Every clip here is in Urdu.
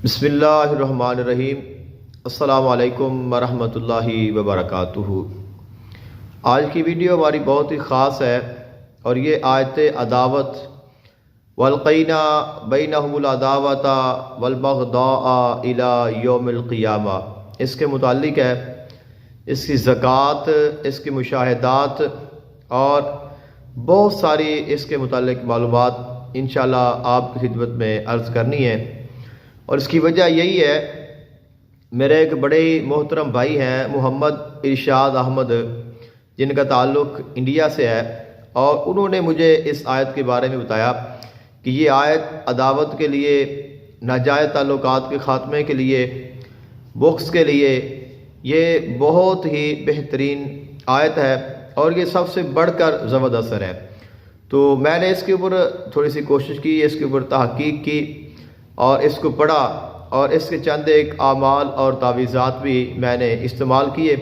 بسم اللہ الرحمن الرحیم۔ السلام علیکم ورحمۃ اللہ وبرکاتہ۔ آج کی ویڈیو ہماری بہت ہی خاص ہے اور یہ آیت عداوت والقینا بینہم العداوۃ والبغضاء الی یوم القیامہ اس کے متعلق ہے۔ اس کی زکوٰۃ، اس کے مشاہدات اور بہت ساری اس کے متعلق معلومات انشاءاللہ آپ کی خدمت میں عرض کرنی ہے۔ اور اس کی وجہ یہی ہے، میرے ایک بڑے محترم بھائی ہیں محمد ارشاد احمد، جن کا تعلق انڈیا سے ہے، اور انہوں نے مجھے اس آیت کے بارے میں بتایا کہ یہ آیت عداوت کے لیے، ناجائز تعلقات کے خاتمے کے لیے، بغض کے لیے یہ بہت ہی بہترین آیت ہے اور یہ سب سے بڑھ کر زبردست اثر ہے۔ تو میں نے اس کے اوپر تھوڑی سی کوشش کی، اس کے اوپر تحقیق کی اور اس کو پڑھا، اور اس کے چند ایک اعمال اور تعویذات بھی میں نے استعمال کیے۔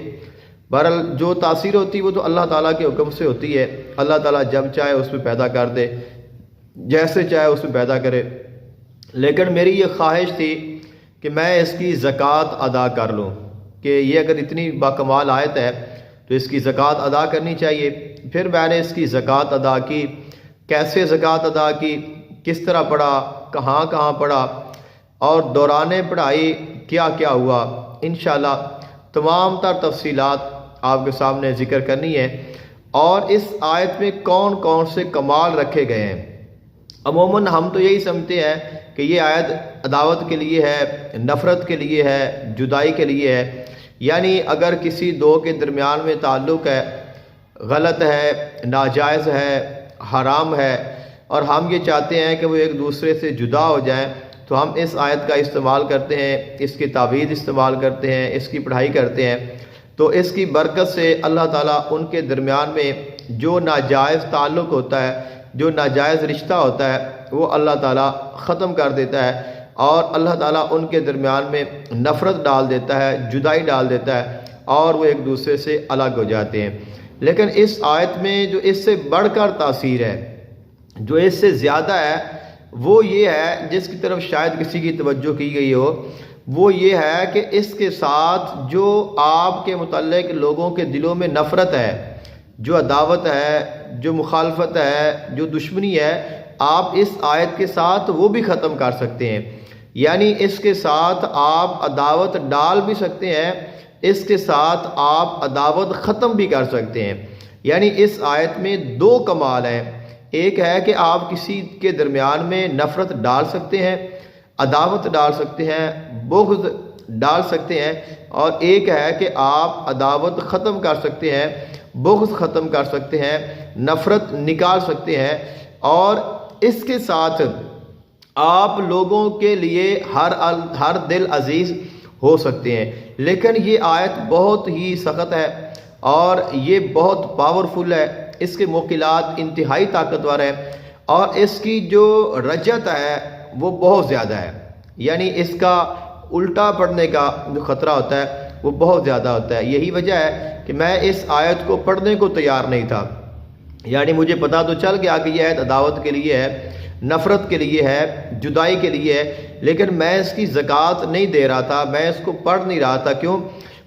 بہرحال جو تاثیر ہوتی ہے وہ تو اللہ تعالیٰ کے حکم سے ہوتی ہے۔ اللہ تعالیٰ جب چاہے اس میں پیدا کر دے، جیسے چاہے اس میں پیدا کرے، لیکن میری یہ خواہش تھی کہ میں اس کی زکوٰۃ ادا کر لوں، کہ یہ اگر اتنی باکمال آیت ہے تو اس کی زکوٰۃ ادا کرنی چاہیے۔ پھر میں نے اس کی زکوٰۃ ادا کی، کیسے زکوٰۃ ادا کی، کس طرح پڑھا، کہاں کہاں پڑھا، اور دوران پڑھائی کیا کیا ہوا، انشاءاللہ تمام تر تفصیلات آپ کے سامنے ذکر کرنی ہے۔ اور اس آیت میں کون کون سے کمال رکھے گئے ہیں۔ عموماً ہم تو یہی سمجھتے ہیں کہ یہ آیت عداوت کے لیے ہے، نفرت کے لیے ہے، جدائی کے لیے ہے، یعنی اگر کسی دو کے درمیان میں تعلق ہے، غلط ہے، ناجائز ہے، حرام ہے، اور ہم یہ چاہتے ہیں کہ وہ ایک دوسرے سے جدا ہو جائیں، تو ہم اس آیت کا استعمال کرتے ہیں، اس کی تعویذ استعمال کرتے ہیں، اس کی پڑھائی کرتے ہیں۔ تو اس کی برکت سے اللہ تعالیٰ ان کے درمیان میں جو ناجائز تعلق ہوتا ہے، جو ناجائز رشتہ ہوتا ہے، وہ اللہ تعالیٰ ختم کر دیتا ہے، اور اللہ تعالیٰ ان کے درمیان میں نفرت ڈال دیتا ہے، جدائی ڈال دیتا ہے، اور وہ ایک دوسرے سے الگ ہو جاتے ہیں۔ لیکن اس آیت میں جو اس سے بڑھ کر تاثیر ہے، جو اس سے زیادہ ہے، وہ یہ ہے، جس کی طرف شاید کسی کی توجہ کی گئی ہو، وہ یہ ہے کہ اس کے ساتھ جو آپ کے متعلق لوگوں کے دلوں میں نفرت ہے، جو عداوت ہے، جو مخالفت ہے، جو دشمنی ہے، آپ اس آیت کے ساتھ وہ بھی ختم کر سکتے ہیں۔ یعنی اس کے ساتھ آپ عداوت ڈال بھی سکتے ہیں، اس کے ساتھ آپ عداوت ختم بھی کر سکتے ہیں۔ یعنی اس آیت میں دو کمال ہیں، ایک ہے کہ آپ کسی کے درمیان میں نفرت ڈال سکتے ہیں، عداوت ڈال سکتے ہیں، بغض ڈال سکتے ہیں، اور ایک ہے کہ آپ عداوت ختم کر سکتے ہیں، بغض ختم کر سکتے ہیں، نفرت نکال سکتے ہیں، اور اس کے ساتھ آپ لوگوں کے لیے ہر دل عزیز ہو سکتے ہیں۔ لیکن یہ آیت بہت ہی سخت ہے اور یہ بہت پاورفل ہے، اس کے موکلات انتہائی طاقتور ہیں، اور اس کی جو رجت ہے وہ بہت زیادہ ہے۔ یعنی اس کا الٹا پڑھنے کا جو خطرہ ہوتا ہے وہ بہت زیادہ ہوتا ہے۔ یہی وجہ ہے کہ میں اس آیت کو پڑھنے کو تیار نہیں تھا۔ یعنی مجھے پتا تو چل گیا کہ یہ آیت عداوت کے لیے ہے، نفرت کے لیے ہے، جدائی کے لیے ہے، لیکن میں اس کی زکوٰۃ نہیں دے رہا تھا، میں اس کو پڑھ نہیں رہا تھا۔ کیوں؟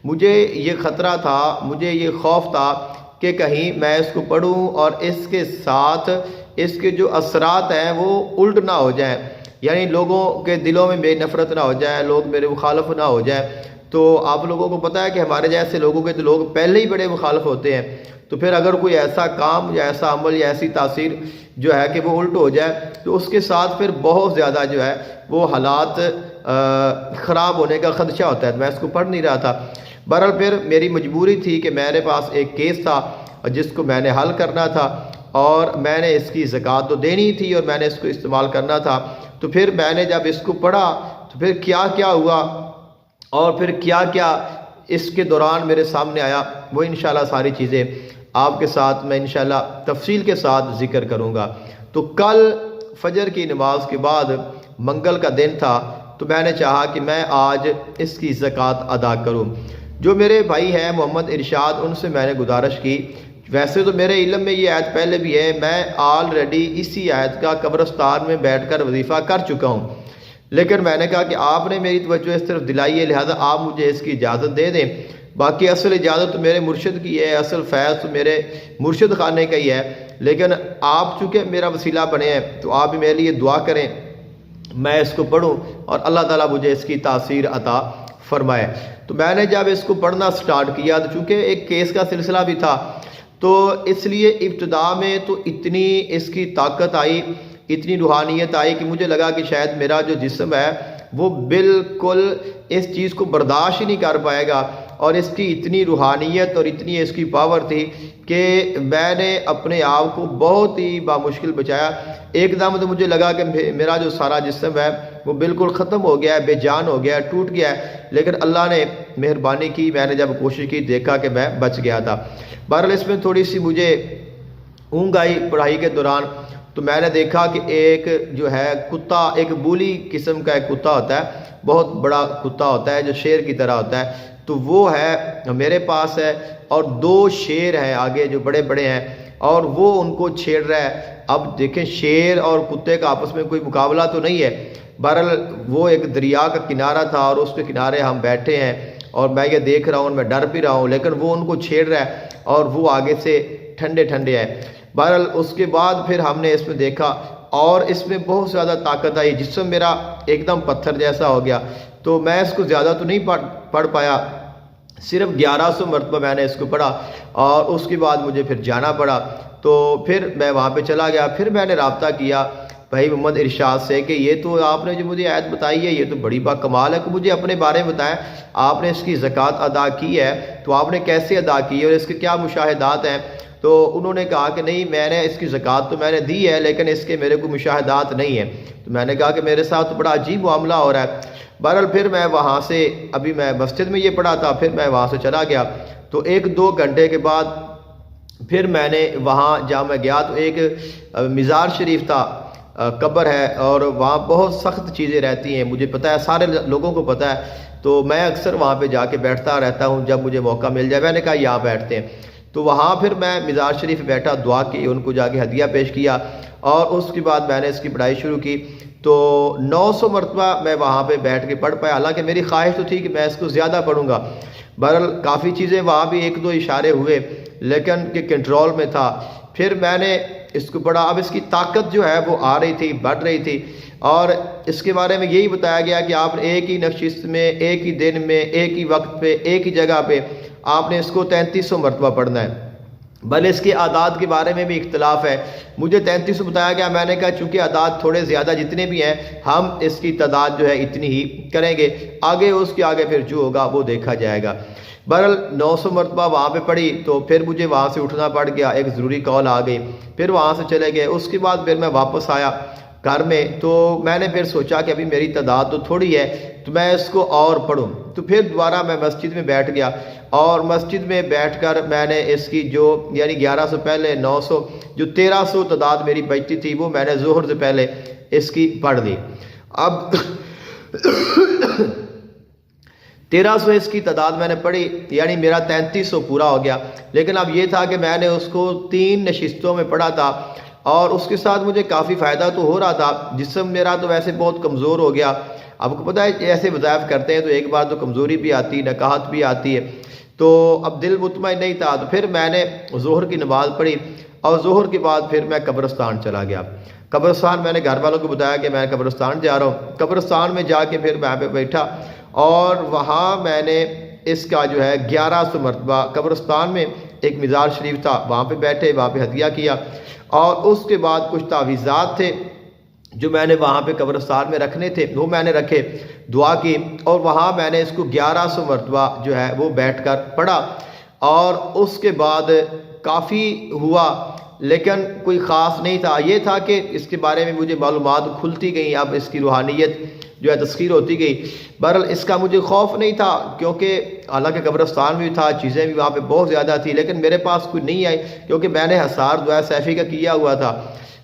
مجھے یہ خطرہ تھا، مجھے یہ خوف تھا کہ کہیں میں اس کو پڑھوں اور اس کے ساتھ اس کے جو اثرات ہیں وہ الٹ نہ ہو جائیں، یعنی لوگوں کے دلوں میں میری نفرت نہ ہو جائے، لوگ میرے مخالف نہ ہو جائیں۔ تو آپ لوگوں کو پتہ ہے کہ ہمارے جیسے لوگوں کے تو لوگ پہلے ہی بڑے مخالف ہوتے ہیں، تو پھر اگر کوئی ایسا کام یا ایسا عمل یا ایسی تاثیر جو ہے کہ وہ الٹ ہو جائے تو اس کے ساتھ پھر بہت زیادہ جو ہے وہ حالات خراب ہونے کا خدشہ ہوتا ہے۔ میں اس کو پڑھ نہیں رہا تھا۔ بہرحال پھر میری مجبوری تھی کہ میرے پاس ایک کیس تھا جس کو میں نے حل کرنا تھا، اور میں نے اس کی زکوٰۃ تو دینی تھی اور میں نے اس کو استعمال کرنا تھا۔ تو پھر میں نے جب اس کو پڑھا تو پھر کیا کیا ہوا اور پھر کیا کیا اس کے دوران میرے سامنے آیا، وہ انشاءاللہ ساری چیزیں آپ کے ساتھ میں انشاءاللہ تفصیل کے ساتھ ذکر کروں گا۔ تو کل فجر کی نماز کے بعد منگل کا دن تھا، تو میں نے چاہا کہ میں آج اس کی زکوٰۃ ادا کروں۔ جو میرے بھائی ہیں محمد ارشاد، ان سے میں نے گزارش کی، ویسے تو میرے علم میں یہ آیت پہلے بھی ہے، میں آلریڈی اسی آیت کا قبرستان میں بیٹھ کر وظیفہ کر چکا ہوں، لیکن میں نے کہا کہ آپ نے میری توجہ اس طرف دلائی ہے، لہٰذا آپ مجھے اس کی اجازت دے دیں۔ باقی اصل اجازت تو میرے مرشد کی ہے، اصل فیض تو میرے مرشد خانے کا ہی ہے، لیکن آپ چونکہ میرا وسیلہ بنے ہیں تو آپ بھی میرے لیے دعا کریں، میں اس کو پڑھوں اور اللہ تعالیٰ مجھے اس کی تاثیر عطا فرمائے۔ تو میں نے جب اس کو پڑھنا سٹارٹ کیا تو چونکہ ایک کیس کا سلسلہ بھی تھا، تو اس لیے ابتدا میں تو اتنی اس کی طاقت آئی، اتنی روحانیت آئی کہ مجھے لگا کہ شاید میرا جو جسم ہے وہ بالکل اس چیز کو برداشت ہی نہیں کر پائے گا، اور اس کی اتنی روحانیت اور اتنی اس کی پاور تھی کہ میں نے اپنے آپ کو بہت ہی بامشکل بچایا۔ ایک دم تو مجھے لگا کہ میرا جو سارا جسم ہے وہ بالکل ختم ہو گیا ہے، بے جان ہو گیا ہے، ٹوٹ گیا ہے، لیکن اللہ نے مہربانی کی، میں نے جب کوشش کی دیکھا کہ میں بچ گیا تھا۔ بہرحال اس میں تھوڑی سی مجھے اونگ آئی پڑھائی کے دوران، تو میں نے دیکھا کہ ایک جو ہے کتا، ایک بولی قسم کا ایک کتا ہوتا ہے، بہت بڑا کتا ہوتا ہے جو شیر کی طرح ہوتا ہے، تو وہ ہے میرے پاس ہے، اور دو شیر ہیں آگے جو بڑے بڑے ہیں، اور وہ ان کو چھیڑ رہا ہے۔ اب دیکھیں شیر اور کتے کا آپس میں کوئی مقابلہ تو نہیں ہے، بہرحال وہ ایک دریا کا کنارہ تھا اور اس کے کنارے ہم بیٹھے ہیں، اور میں یہ دیکھ رہا ہوں، میں ڈر بھی رہا ہوں، لیکن وہ ان کو چھیڑ رہا ہے اور وہ آگے سے ٹھنڈے ٹھنڈے ہیں۔ بہرحال اس کے بعد پھر ہم نے اس میں دیکھا اور اس میں بہت زیادہ طاقت آئی، جسم میرا ایک دم پتھر جیسا ہو گیا۔ تو میں اس کو زیادہ تو نہیں پڑھ پایا، صرف 1100 مرتبہ میں نے اس کو پڑھا، اور اس کے بعد مجھے پھر جانا پڑا۔ تو پھر میں وہاں پہ چلا گیا، پھر میں نے رابطہ کیا بھائی محمد ارشاد سے کہ یہ تو آپ نے جو مجھے آیت بتائی ہے یہ تو بڑی با کمال ہے، کہ مجھے اپنے بارے میں بتائیں، آپ نے اس کی زکوٰۃ ادا کی ہے تو آپ نے کیسے ادا کی ہے اور اس کے کیا مشاہدات ہیں؟ تو انہوں نے کہا کہ نہیں، میں نے اس کی زکوٰۃ تو میں نے دی ہے لیکن اس کے میرے کو مشاہدات نہیں ہیں۔ تو میں نے کہا کہ میرے ساتھ تو بڑا عجیب معاملہ ہو رہا ہے۔ بہرحال پھر میں وہاں سے، ابھی میں مسجد میں یہ پڑھا تھا، پھر میں وہاں سے چلا گیا، تو 1-2 گھنٹے کے بعد پھر میں نے وہاں جہاں میں گیا تو ایک مزار شریف تھا، قبر ہے، اور وہاں بہت سخت چیزیں رہتی ہیں، مجھے پتہ ہے، سارے لوگوں کو پتہ ہے، تو میں اکثر وہاں پہ جا کے بیٹھتا رہتا ہوں جب مجھے موقع مل جائے۔ میں نے کہا یہاں بیٹھتے ہیں، تو وہاں پھر میں مزار شریف بیٹھا، دعا کی، ان کو جا کے ہدیہ پیش کیا، اور اس کے بعد میں نے اس کی پڑھائی شروع کی۔ تو 900 مرتبہ میں وہاں پہ بیٹھ کے پڑھ پایا، حالانکہ میری خواہش تو تھی کہ میں اس کو زیادہ پڑھوں گا۔ بہرحال کافی چیزیں وہاں بھی 1-2 اشارے ہوئے لیکن کہ کنٹرول میں تھا۔ پھر میں نے اس کو پڑھا، اب اس کی طاقت جو ہے وہ آ رہی تھی، بڑھ رہی تھی، اور اس کے بارے میں یہی بتایا گیا کہ آپ نے ایک ہی نشست میں، ایک ہی دن میں، ایک ہی وقت پہ، ایک ہی جگہ پہ آپ نے اس کو 3300 مرتبہ پڑھنا ہے۔ بھلے اس کے اعداد کے بارے میں بھی اختلاف ہے، مجھے 3300 بتایا گیا، میں نے کہا چونکہ اعداد تھوڑے زیادہ جتنے بھی ہیں ہم اس کی تعداد جو ہے اتنی ہی کریں گے، آگے اس کے آگے پھر جو ہوگا وہ دیکھا جائے گا۔ بہرحال 900 مرتبہ وہاں پہ پڑھی، تو پھر مجھے وہاں سے اٹھنا پڑ گیا، ایک ضروری کال آ گئی، پھر وہاں سے چلے گئے۔ اس کے بعد پھر میں واپس آیا گھر میں، تو میں نے پھر سوچا کہ ابھی میری تعداد تو تھوڑی ہے تو میں اس کو اور پڑھوں، تو پھر دوبارہ میں مسجد میں بیٹھ گیا، اور مسجد میں بیٹھ کر میں نے اس کی جو یعنی 1100 پہلے 900 جو 1300 تعداد میری بچتی تھی وہ میں نے ظہر سے پہلے اس کی پڑھ لی۔ اب 1300 اس کی تعداد میں نے پڑھی، یعنی میرا 3300 پورا ہو گیا، لیکن اب یہ تھا کہ میں نے اس کو 3 نشستوں میں پڑھا تھا، اور اس کے ساتھ مجھے کافی فائدہ تو ہو رہا تھا، جسم میرا تو ویسے بہت کمزور ہو گیا۔ آپ کو پتہ ہے ایسے وظائف کرتے ہیں تو ایک بار تو کمزوری بھی آتی ہے، نکاہت بھی آتی ہے، تو اب دل مطمئن نہیں تھا، تو پھر میں نے ظہر کی نماز پڑھی، اور ظہر کے بعد پھر میں قبرستان چلا گیا۔ قبرستان میں نے گھر والوں کو بتایا کہ میں قبرستان جا رہا ہوں، قبرستان میں جا کے پھر وہاں پہ بیٹھا، اور وہاں میں نے اس کا جو ہے 1100 مرتبہ، قبرستان میں ایک مزار شریف تھا وہاں پہ بیٹھے، وہاں پہ ہدیہ کیا، اور اس کے بعد کچھ تعویذات تھے جو میں نے وہاں پہ قبرستان میں رکھنے تھے وہ میں نے رکھے، دعا کی، اور وہاں میں نے اس کو 1100 مرتبہ جو ہے وہ بیٹھ کر پڑھا، اور اس کے بعد کافی ہوا لیکن کوئی خاص نہیں تھا۔ یہ تھا کہ اس کے بارے میں مجھے معلومات کھلتی گئیں، اب اس کی روحانیت جو ہے تسخیر ہوتی گئی۔ بہرحال اس کا مجھے خوف نہیں تھا، کیونکہ حالانکہ قبرستان بھی تھا، چیزیں بھی وہاں پہ بہت زیادہ تھی، لیکن میرے پاس کوئی نہیں آئی کیونکہ میں نے حصار دعا سیفی کا کیا ہوا تھا۔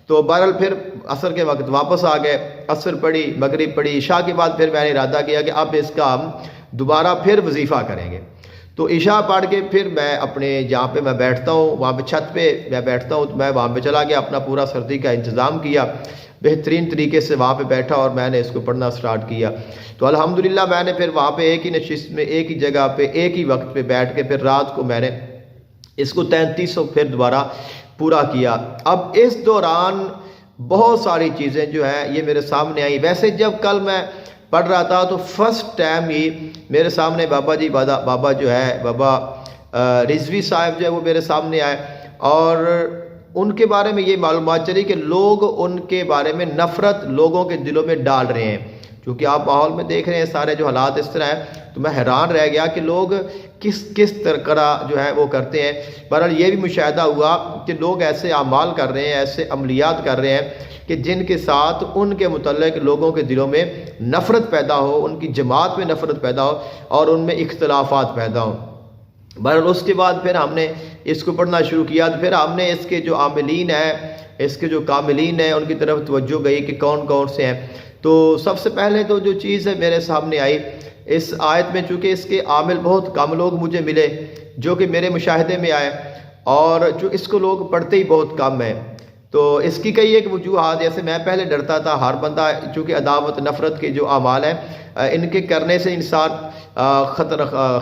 تو بہرحال پھر عصر کے وقت واپس آ گئے، عصر پڑھی، مغرب پڑھی، عشاء کے بعد پھر میں نے ارادہ کیا کہ اب اس کا ہم دوبارہ پھر وظیفہ کریں گے۔ تو عشاء پڑھ کے پھر میں اپنے جہاں پہ میں بیٹھتا ہوں وہاں پہ چھت پہ میں بیٹھتا ہوں، تو میں وہاں پہ چلا گیا، اپنا پورا سردی کا انتظام کیا، بہترین طریقے سے وہاں پہ بیٹھا اور میں نے اس کو پڑھنا سٹارٹ کیا۔ تو الحمدللہ میں نے پھر وہاں پہ ایک ہی نشست میں ایک ہی جگہ پہ ایک ہی وقت پہ بیٹھ کے پھر رات کو میں نے اس کو 3300 پھر دوبارہ پورا کیا۔ اب اس دوران بہت ساری چیزیں جو ہیں یہ میرے سامنے آئیں۔ ویسے جب کل میں پڑھ رہا تھا تو فرسٹ ٹائم ہی میرے سامنے بابا جو ہے بابا رضوی صاحب جو ہے وہ میرے سامنے آئے، اور ان کے بارے میں یہ معلومات چلی کہ لوگ ان کے بارے میں نفرت لوگوں کے دلوں میں ڈال رہے ہیں۔ کیونکہ آپ ماحول میں دیکھ رہے ہیں سارے جو حالات اس طرح ہیں، تو میں حیران رہ گیا کہ لوگ کس طرح جو ہے وہ کرتے ہیں۔ بہرحال یہ بھی مشاہدہ ہوا کہ لوگ ایسے اعمال کر رہے ہیں، ایسے عملیات کر رہے ہیں کہ جن کے ساتھ ان کے متعلق لوگوں کے دلوں میں نفرت پیدا ہو، ان کی جماعت میں نفرت پیدا ہو اور ان میں اختلافات پیدا ہوں۔ بہرحال اس کے بعد پھر ہم نے اس کو پڑھنا شروع کیا، تو پھر ہم نے اس کے جو عاملین ہیں، اس کے جو کاملین ہیں، ان کی طرف توجہ گئی کہ کون کون سے ہیں۔ تو سب سے پہلے تو جو چیز ہے میرے سامنے آئی اس آیت میں، چونکہ اس کے عامل بہت کم لوگ مجھے ملے جو کہ میرے مشاہدے میں آئے، اور جو اس کو لوگ پڑھتے ہی بہت کم ہیں۔ تو اس کی کئی ایک وجوہات، جیسے میں پہلے ڈرتا تھا، ہر بندہ چونکہ عداوت نفرت کے جو اعمال ہیں ان کے کرنے سے انسان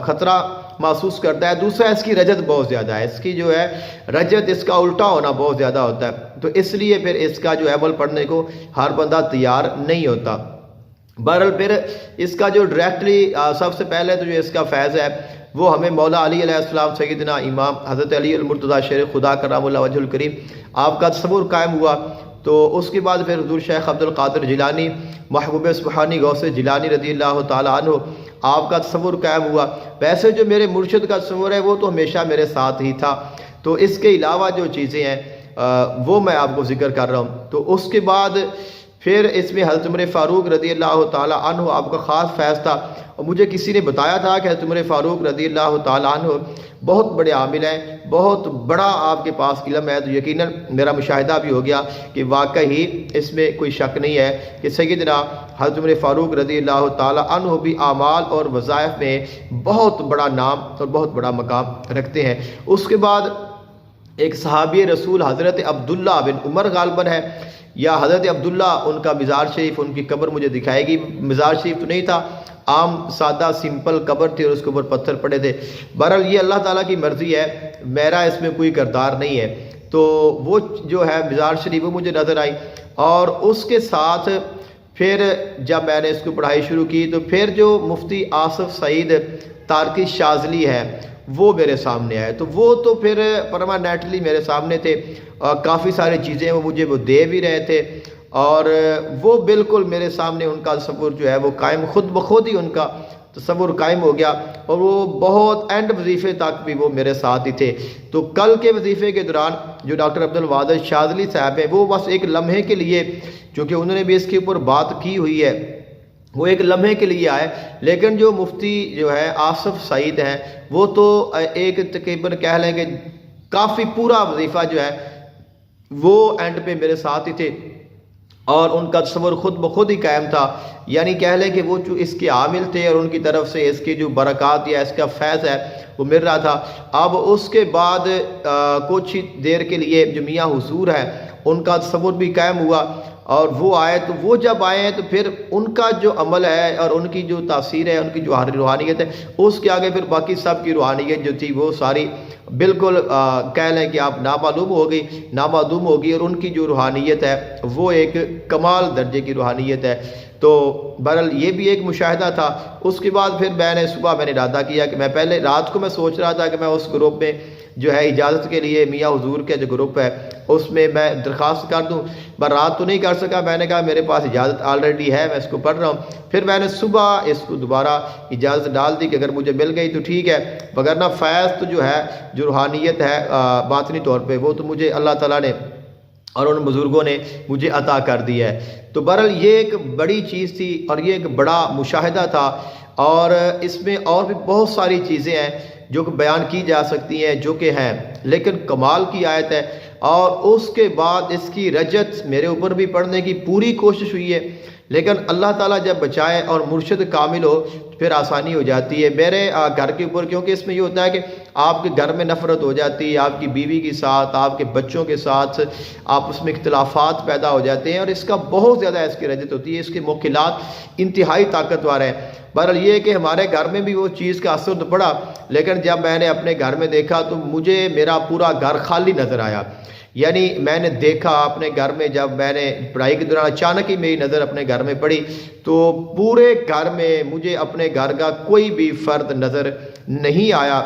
خطرہ محسوس کرتا ہے۔ دوسرا اس کی رجت بہت زیادہ ہے، اس کی جو ہے رجت، اس کا الٹا ہونا بہت زیادہ ہوتا ہے، تو اس لیے پھر اس کا جو عمل پڑھنے کو ہر بندہ تیار نہیں ہوتا۔ بہرحال پھر اس کا جو ڈائریکٹلی سب سے پہلے تو جو اس کا فیض ہے وہ ہمیں مولا علی علیہ السلام، سیدنا امام حضرت علی المرتضیٰ شیر خدا کرم اللہ وجہ الکریم، آپ کا تصور قائم ہوا۔ تو اس کے بعد پھر حضور شیخ عبد القادر جیلانی، محبوب سبحانی غوث جیلانی رضی اللہ تعالیٰ عنہ، آپ کا تصور قائم ہوا۔ ویسے جو میرے مرشد کا تصور ہے وہ تو ہمیشہ میرے ساتھ ہی تھا، تو اس کے علاوہ جو چیزیں ہیں وہ میں آپ کو ذکر کر رہا ہوں۔ تو اس کے بعد پھر اس میں حضرت عمر فاروق رضی اللہ تعالیٰ عنہ آپ کا خاص فیض تھا، اور مجھے کسی نے بتایا تھا کہ حضرت عمر فاروق رضی اللہ تعالیٰ عنہ بہت بڑے عامل ہیں، بہت بڑا آپ کے پاس علم ہے۔ تو یقیناً میرا مشاہدہ بھی ہو گیا کہ واقعی اس میں کوئی شک نہیں ہے کہ سیدنا حضرت عمر فاروق رضی اللہ تعالیٰ عنہ بھی اعمال اور وظائف میں بہت بڑا نام اور بہت بڑا مقام رکھتے ہیں۔ اس کے بعد ایک صحابی رسول حضرت عبداللہ بن عمر غالباً ہے، یا حضرت عبداللہ، ان کا مزار شریف، ان کی قبر مجھے دکھائے گی۔ مزار شریف تو نہیں تھا، عام سادہ سمپل قبر تھی اور اس کے اوپر پتھر پڑے تھے۔ بہرحال یہ اللہ تعالیٰ کی مرضی ہے، میرا اس میں کوئی کردار نہیں ہے۔ تو وہ جو ہے مزار شریف وہ مجھے نظر آئی، اور اس کے ساتھ پھر جب میں نے اس کو پڑھائی شروع کی تو پھر جو مفتی آصف سعید تارکی شاذلی ہے وہ میرے سامنے آئے۔ تو وہ تو پھر پرماننٹلی میرے سامنے تھے، کافی ساری چیزیں وہ مجھے دے بھی رہے تھے، اور وہ بالکل میرے سامنے ان کا تصور جو ہے وہ قائم، خود بخود ہی ان کا تصور قائم ہو گیا، اور وہ بہت اینڈ وظیفے تک بھی وہ میرے ساتھ ہی تھے۔ تو کل کے وظیفے کے دوران جو ڈاکٹر عبد الواحد شاذلی صاحب ہیں وہ بس ایک لمحے کے لیے، چونکہ انہوں نے بھی اس کے اوپر بات کی ہوئی ہے، وہ ایک لمحے کے لیے آئے، لیکن جو مفتی جو ہے آصف سعید ہیں وہ تو ایک تقریباً کہہ لیں کہ کافی پورا وظیفہ جو ہے وہ اینڈ پہ میرے ساتھ ہی تھے، اور ان کا تصور خود بخود ہی قائم تھا، یعنی کہہ لیں کہ وہ جو اس کے عامل تھے اور ان کی طرف سے اس کی جو برکات یا اس کا فیض ہے وہ مل رہا تھا۔ اب اس کے بعد کچھ دیر کے لیے جو میاں حضور ہے ان کا تصور بھی قائم ہوا، اور وہ آئے، تو وہ جب آئے ہیں تو پھر ان کا جو عمل ہے اور ان کی جو تاثیر ہے، ان کی جو روحانیت ہے، اس کے آگے پھر باقی سب کی روحانیت جو تھی وہ ساری بالکل کہہ لیں کہ آپ نامعلوم ہوگی، اور ان کی جو روحانیت ہے وہ ایک کمال درجے کی روحانیت ہے۔ تو بہرحال یہ بھی ایک مشاہدہ تھا۔ اس کے بعد پھر میں نے صبح ارادہ کیا کہ میں پہلے رات کو میں سوچ رہا تھا کہ میں اس گروپ میں جو ہے اجازت کے لیے میاں حضور کے جو گروپ ہے اس میں میں درخواست کر دوں، پر رات تو نہیں کر سکا۔ میں نے کہا میرے پاس اجازت آلریڈی ہے، میں اس کو پڑھ رہا ہوں۔ پھر میں نے صبح اس کو دوبارہ اجازت ڈال دی کہ اگر مجھے مل گئی تو ٹھیک ہے، وگرنہ فیض تو جو ہے، جو روحانیت ہے باطنی طور پہ، وہ تو مجھے اللہ تعالیٰ نے اور ان بزرگوں نے مجھے عطا کر دی ہے۔ تو بہرحال یہ ایک بڑی چیز تھی اور یہ ایک بڑا مشاہدہ تھا، اور اس میں اور بھی بہت ساری چیزیں ہیں جو کہ بیان کی جا سکتی ہیں، جو کہ ہیں، لیکن کمال کی آیت ہے۔ اور اس کے بعد اس کی رجت میرے اوپر بھی پڑھنے کی پوری کوشش ہوئی ہے، لیکن اللہ تعالیٰ جب بچائے اور مرشد کامل ہو پھر آسانی ہو جاتی ہے۔ میرے گھر کے اوپر کیونکہ اس میں یہ ہوتا ہے کہ آپ کے گھر میں نفرت ہو جاتی ہے، آپ کی بیوی کے ساتھ، آپ کے بچوں کے ساتھ آپس میں اختلافات پیدا ہو جاتے ہیں، اور اس کا بہت زیادہ اس کی رجت ہوتی ہے، اس کے موکلات انتہائی طاقتور ہیں۔ بہرحال یہ ہے کہ ہمارے گھر میں بھی وہ چیز کا اثر تو پڑا، لیکن جب میں نے اپنے گھر میں دیکھا تو مجھے میرا پورا گھر خالی نظر آیا۔ یعنی میں نے دیکھا اپنے گھر میں، جب میں نے پڑھائی کے دوران اچانک ہی میری نظر اپنے گھر میں پڑی تو پورے گھر میں مجھے اپنے گھر کا کوئی بھی فرد نظر نہیں آیا،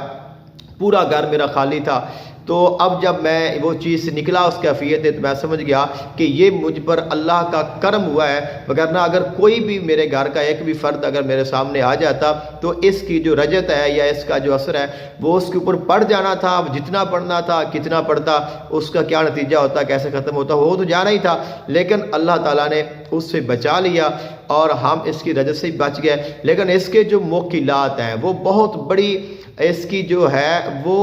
پورا گھر میرا خالی تھا۔ تو اب جب میں وہ چیز سے نکلا اس کیفیت ہے تو میں سمجھ گیا کہ یہ مجھ پر اللہ کا کرم ہوا ہے، وگرنہ اگر کوئی بھی میرے گھر کا ایک بھی فرد اگر میرے سامنے آ جاتا تو اس کی جو رجت ہے یا اس کا جو اثر ہے وہ اس کے اوپر پڑ جانا تھا۔ جتنا پڑھنا تھا، کتنا پڑھتا، اس کا کیا نتیجہ ہوتا، کیسے ختم ہوتا، وہ تو جانا ہی تھا، لیکن اللہ تعالیٰ نے اس سے بچا لیا اور ہم اس کی رجت سے بچ گئے۔ لیکن اس کے جو موکلات ہیں وہ بہت بڑی، اس کی جو ہے وہ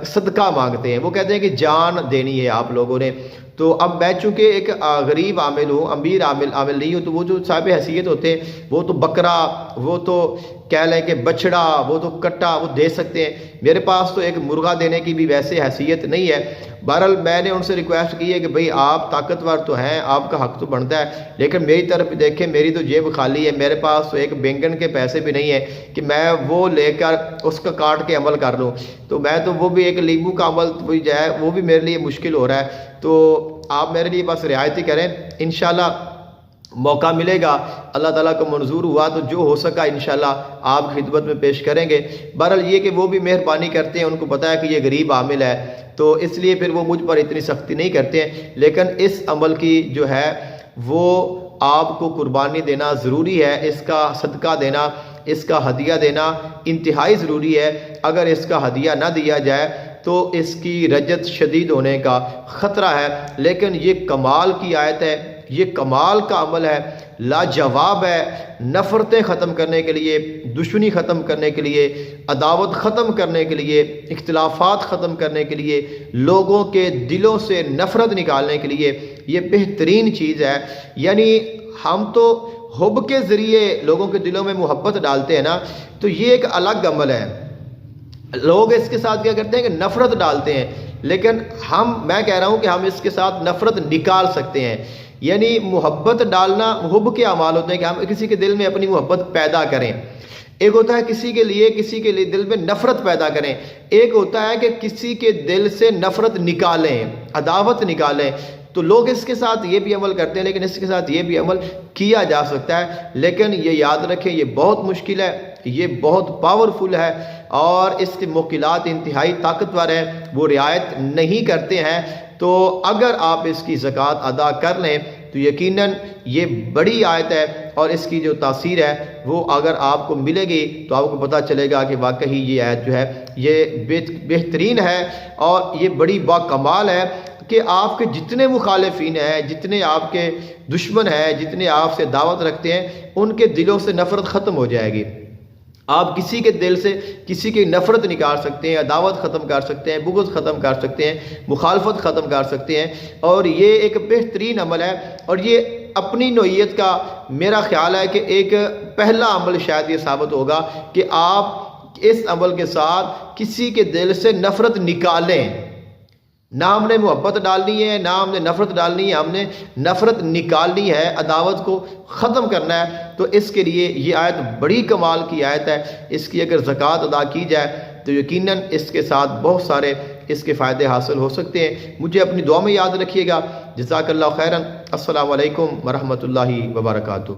صدقہ مانگتے ہیں، وہ کہتے ہیں کہ جان دینی ہے آپ لوگوں نے۔ تو اب میں چونکہ ایک غریب عامل ہوں، امیر عامل نہیں ہوں، تو وہ جو صاحب حیثیت ہوتے ہیں وہ تو بکرا، وہ تو کہہ لیں کہ بچڑا، وہ تو کٹا وہ دے سکتے ہیں، میرے پاس تو ایک مرغا دینے کی بھی ویسے حیثیت نہیں ہے۔ بہرحال میں نے ان سے ریکویسٹ کی ہے کہ بھئی آپ طاقتور تو ہیں، آپ کا حق تو بنتا ہے، لیکن میری طرف دیکھیں، میری تو جیب خالی ہے، میرے پاس تو ایک بینگن کے پیسے بھی نہیں ہیں کہ میں وہ لے کر اس کا کاٹ کے عمل کر لوں، تو میں تو وہ بھی ایک لیمو کا عمل بھی جو ہے وہ بھی میرے لیے مشکل ہو رہا ہے۔ تو آپ میرے لیے بس رعایت ہی کریں، انشاءاللہ موقع ملے گا، اللہ تعالیٰ کو منظور ہوا تو جو ہو سکا انشاءاللہ آپ کی خدمت میں پیش کریں گے۔ بہرحال یہ کہ وہ بھی مہربانی کرتے ہیں، ان کو پتہ ہے کہ یہ غریب عامل ہے تو اس لیے پھر وہ مجھ پر اتنی سختی نہیں کرتے ہیں، لیکن اس عمل کی جو ہے وہ آپ کو قربانی دینا ضروری ہے، اس کا صدقہ دینا، اس کا ہدیہ دینا انتہائی ضروری ہے۔ اگر اس کا ہدیہ نہ دیا جائے تو اس کی رجت شدید ہونے کا خطرہ ہے۔ لیکن یہ کمال کی آیت ہے، یہ کمال کا عمل ہے، لاجواب ہے، نفرتیں ختم کرنے کے لیے، دشمنی ختم کرنے کے لیے، عداوت ختم کرنے کے لیے، اختلافات ختم کرنے کے لیے، لوگوں کے دلوں سے نفرت نکالنے کے لیے یہ بہترین چیز ہے۔ یعنی ہم تو حب کے ذریعے لوگوں کے دلوں میں محبت ڈالتے ہیں نا، تو یہ ایک الگ عمل ہے۔ لوگ اس کے ساتھ کیا کرتے ہیں کہ نفرت ڈالتے ہیں، لیکن میں کہہ رہا ہوں کہ ہم اس کے ساتھ نفرت نکال سکتے ہیں۔ یعنی محبت ڈالنا حب کے اعمال ہوتے ہیں کہ ہم کسی کے دل میں اپنی محبت پیدا کریں۔ ایک ہوتا ہے کسی کے لیے دل میں نفرت پیدا کریں، ایک ہوتا ہے کہ کسی کے دل سے نفرت نکالیں، عداوت نکالیں۔ تو لوگ اس کے ساتھ یہ بھی عمل کرتے ہیں، لیکن اس کے ساتھ یہ بھی عمل کیا جا سکتا ہے، لیکن یہ یاد رکھیں یہ بہت مشکل ہے، یہ بہت پاورفل ہے، اور اس کے موکلات انتہائی طاقتور ہیں، وہ رعایت نہیں کرتے ہیں۔ تو اگر آپ اس کی زکوٰۃ ادا کر لیں تو یقیناً یہ بڑی آیت ہے، اور اس کی جو تاثیر ہے وہ اگر آپ کو ملے گی تو آپ کو پتہ چلے گا کہ واقعی یہ آیت جو ہے یہ بہترین ہے، اور یہ بڑی باکمال ہے کہ آپ کے جتنے مخالفین ہیں، جتنے آپ کے دشمن ہیں، جتنے آپ سے دعوت رکھتے ہیں، ان کے دلوں سے نفرت ختم ہو جائے گی۔ آپ کسی کے دل سے کسی کی نفرت نکال سکتے ہیں، عداوت ختم کر سکتے ہیں، بغض ختم کر سکتے ہیں، مخالفت ختم کر سکتے ہیں، اور یہ ایک بہترین عمل ہے۔ اور یہ اپنی نوعیت کا میرا خیال ہے کہ ایک پہلا عمل شاید یہ ثابت ہوگا کہ آپ اس عمل کے ساتھ کسی کے دل سے نفرت نکالیں۔ نہ ہم نے محبت ڈالنی ہے، نہ ہم نے نفرت ڈالنی ہے، ہم نے نفرت نکالنی ہے، عداوت کو ختم کرنا ہے۔ تو اس کے لیے یہ آیت بڑی کمال کی آیت ہے، اس کی اگر زکوٰۃ ادا کی جائے تو یقیناً اس کے ساتھ بہت سارے اس کے فائدے حاصل ہو سکتے ہیں۔ مجھے اپنی دعا میں یاد رکھیے گا۔ جزاک اللہ خیراً۔ السلام علیکم ورحمۃ اللہ وبرکاتہ۔